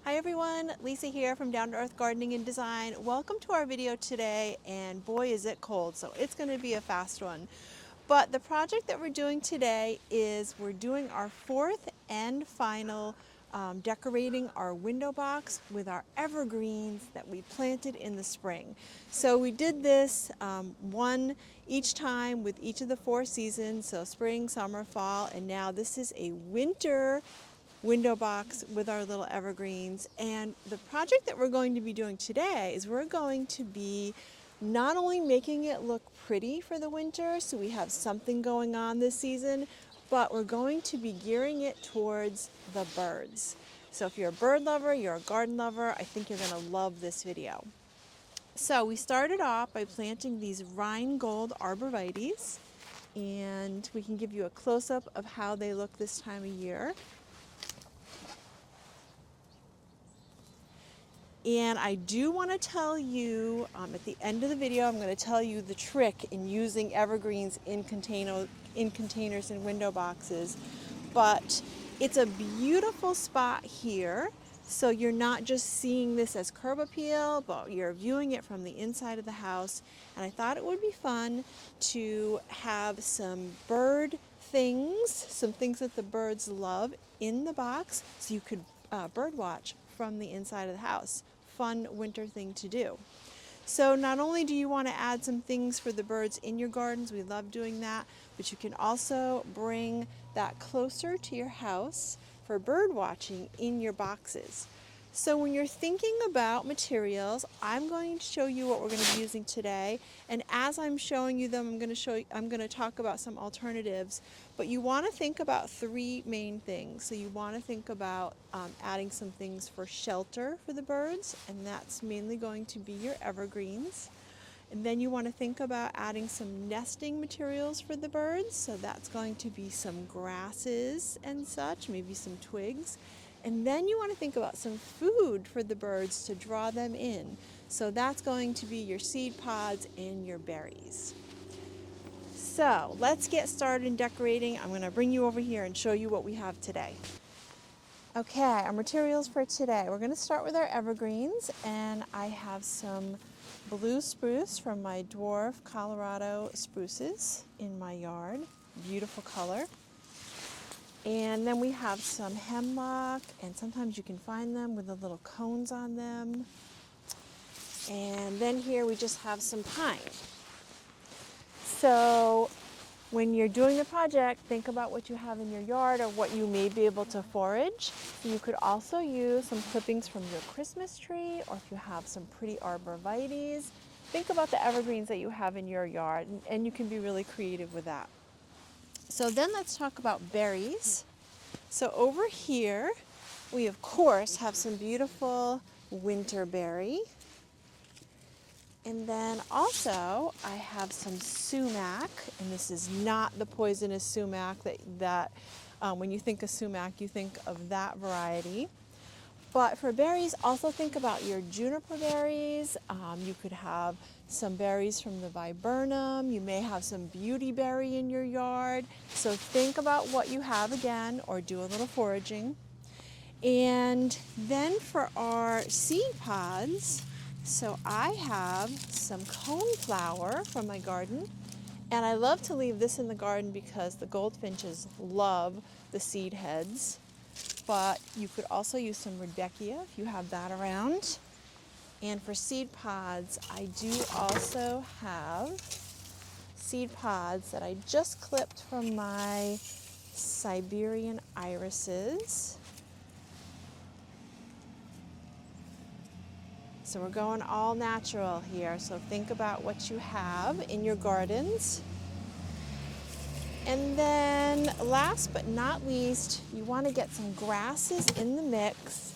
Hi everyone, Lisa here from Down to Earth Gardening and Design. Welcome to our video today, and boy is it cold, so it's going to be a fast one. But the project that we're doing today is we're doing our fourth and final decorating our window box with our evergreens that we planted in the spring. So we did this one each time with each of the four seasons, so spring, summer, fall, and now this is a winter window box with our little evergreens. And the project that we're going to be doing today is we're going to be not only making it look pretty for the winter, so we have something going on this season, but we're going to be gearing it towards the birds. So if you're a bird lover, you're a garden lover, I think you're going to love this video. So we started off by planting these Rheingold arborvitaes, and we can give you a close-up of how they look this time of year. And I do want to tell you, at the end of the video, I'm going to tell you the trick in using evergreens in containers and window boxes. But it's a beautiful spot here, so you're not just seeing this as curb appeal, but you're viewing it from the inside of the house. And I thought it would be fun to have some bird things, some things that the birds love in the box, so you could bird watch from the inside of the house. Fun winter thing to do. So not only do you want to add some things for the birds in your gardens, we love doing that, but you can also bring that closer to your house for bird watching in your boxes. So when you're thinking about materials, I'm going to show you what we're going to be using today, and as I'm showing you them, I'm going to talk about some alternatives. But you want to think about three main things. So you want to think about adding some things for shelter for the birds, and that's mainly going to be your evergreens. And then you want to think about adding some nesting materials for the birds. So that's going to be some grasses and such, maybe some twigs. And then you want to think about some food for the birds to draw them in. So that's going to be your seed pods and your berries. So let's get started in decorating. I'm going to bring you over here and show you what we have today. Okay, our materials for today. We're going to start with our evergreens, and I have some blue spruce from my dwarf Colorado spruces in my yard. Beautiful color. And then we have some hemlock, and sometimes you can find them with the little cones on them. And then here we just have some pine. So when you're doing the project, think about what you have in your yard or what you may be able to forage. You could also use some clippings from your Christmas tree, or if you have some pretty arborvitaes, think about the evergreens that you have in your yard, and you can be really creative with that. So then let's talk about berries. So over here, we of course have some beautiful winterberry. And then also I have some sumac, and this is not the poisonous sumac that when you think of sumac, you think of that variety. But for berries, also think about your juniper berries. You could have some berries from the viburnum. You may have some beautyberry in your yard. So think about what you have again, or do a little foraging. And then for our seed pods, so I have some coneflower from my garden. And I love to leave this in the garden because the goldfinches love the seed heads. But you could also use some rudbeckia if you have that around. And for seed pods, I do also have seed pods that I just clipped from my Siberian irises. So we're going all natural here. So think about what you have in your gardens. And then last but not least, you want to get some grasses in the mix.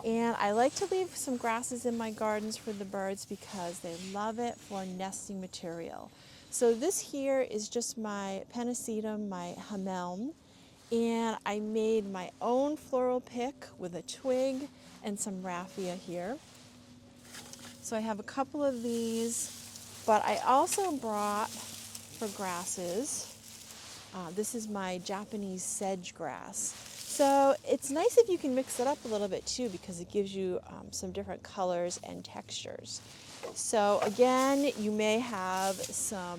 And I like to leave some grasses in my gardens for the birds because they love it for nesting material. So this here is just my pennisetum, my hamelm, and I made my own floral pick with a twig and some raffia here. So I have a couple of these, but I also brought for grasses, this is my Japanese sedge grass. So it's nice if you can mix it up a little bit too, because it gives you some different colors and textures. So again, you may have some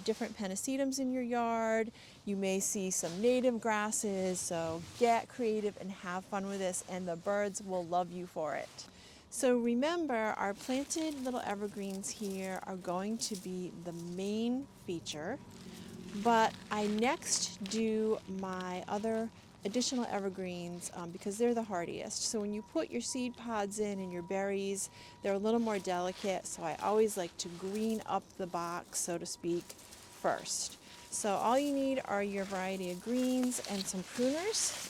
different pennisetums in your yard. You may see some native grasses, so get creative and have fun with this, and the birds will love you for it. So remember, our planted little evergreens here are going to be the main feature, but I next do my other additional evergreens because they're the hardiest. So when you put your seed pods in and your berries, they're a little more delicate, so I always like to green up the box, so to speak, first. So all you need are your variety of greens and some pruners,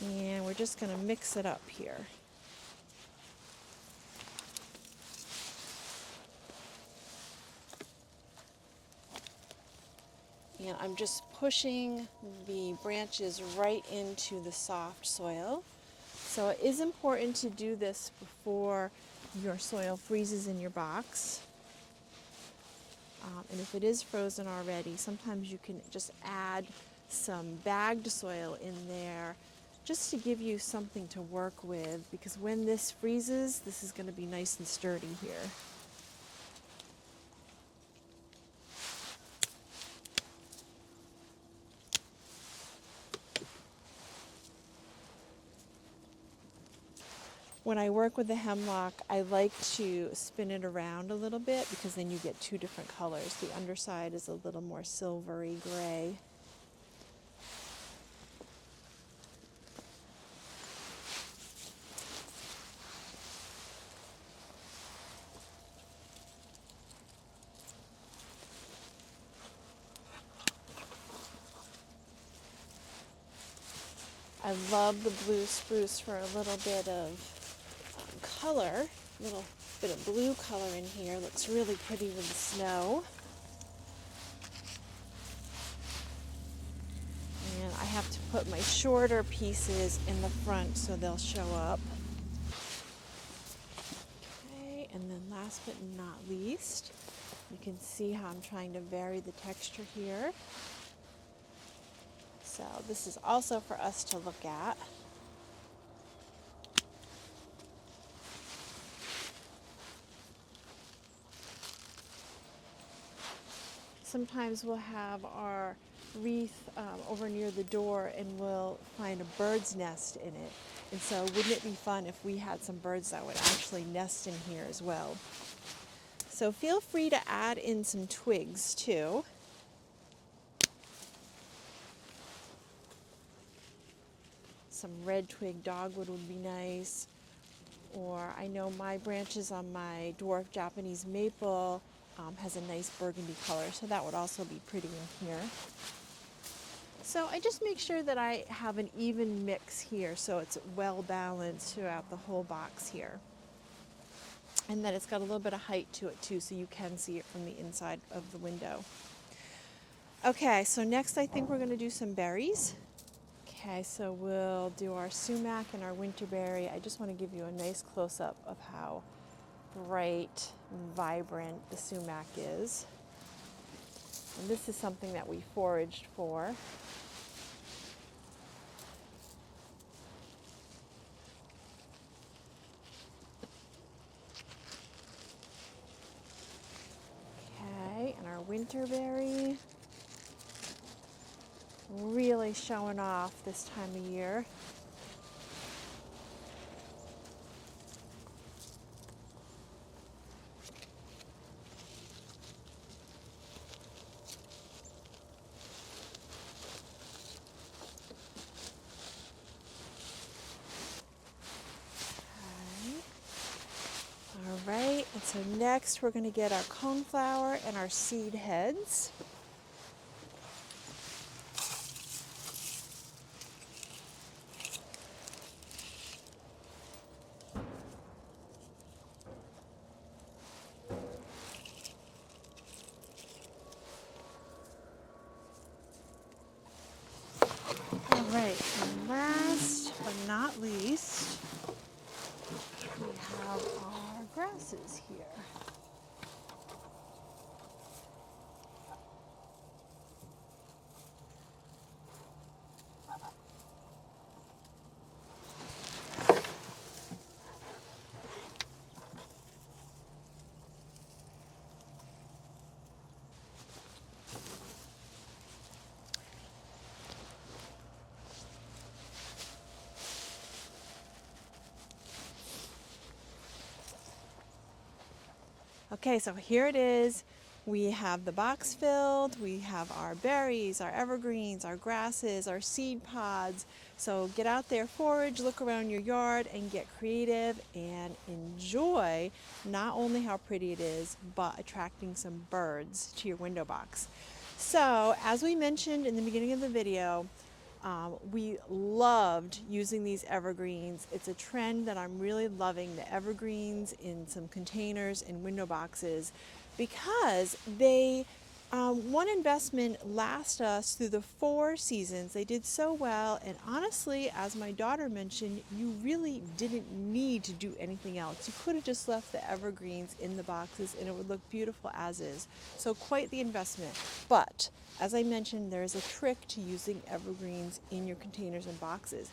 and we're just going to mix it up here. And I'm just pushing the branches right into the soft soil. So it is important to do this before your soil freezes in your box. And if it is frozen already, sometimes you can just add some bagged soil in there just to give you something to work with, because when this freezes, this is going to be nice and sturdy here. When I work with the hemlock, I like to spin it around a little bit, because then you get two different colors. The underside is a little more silvery gray. I love the blue spruce for a little bit of color, a little bit of blue color in here. Looks really pretty with the snow. And I have to put my shorter pieces in the front so they'll show up. Okay, and then last but not least, you can see how I'm trying to vary the texture here. So this is also for us to look at. Sometimes we'll have our wreath over near the door and we'll find a bird's nest in it. And so wouldn't it be fun if we had some birds that would actually nest in here as well? So feel free to add in some twigs too. Some red twig dogwood would be nice. Or I know my branches on my dwarf Japanese maple has a nice burgundy color, so that would also be pretty in here. So I just make sure that I have an even mix here so it's well balanced throughout the whole box here. And that it's got a little bit of height to it too, so you can see it from the inside of the window. Okay, so next I think we're going to do some berries. Okay, so we'll do our sumac and our winterberry. I just want to give you a nice close-up of how bright and vibrant the sumac is. And this is something that we foraged for. Okay, and our winterberry, really showing off this time of year. All right, and so next we're going to get our coneflower and our seed heads. All right, and last but not least, we have our grasses here. Okay, so here it is. We have the box filled, we have our berries, our evergreens, our grasses, our seed pods. So get out there, forage, look around your yard, and get creative and enjoy not only how pretty it is, but attracting some birds to your window box. So as we mentioned in the beginning of the video, we loved using these evergreens. It's a trend that I'm really loving, the evergreens in some containers and window boxes, because they, one investment lasts us through the 4 seasons. They did so well, and honestly, as my daughter mentioned, you really didn't need to do anything else. You could have just left the evergreens in the boxes and it would look beautiful as is. So quite the investment. But as I mentioned, there is a trick to using evergreens in your containers and boxes.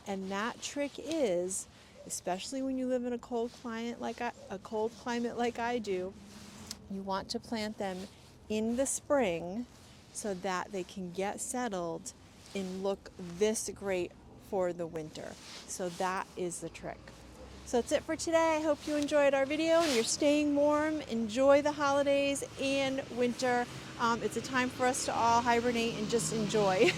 And that trick is, especially when you live in a cold climate like I do, you want to plant them in the spring so that they can get settled and look this great for the winter. So that is the trick. So that's it for today. I hope you enjoyed our video and you're staying warm. Enjoy the holidays and winter. It's a time for us to all hibernate and just enjoy.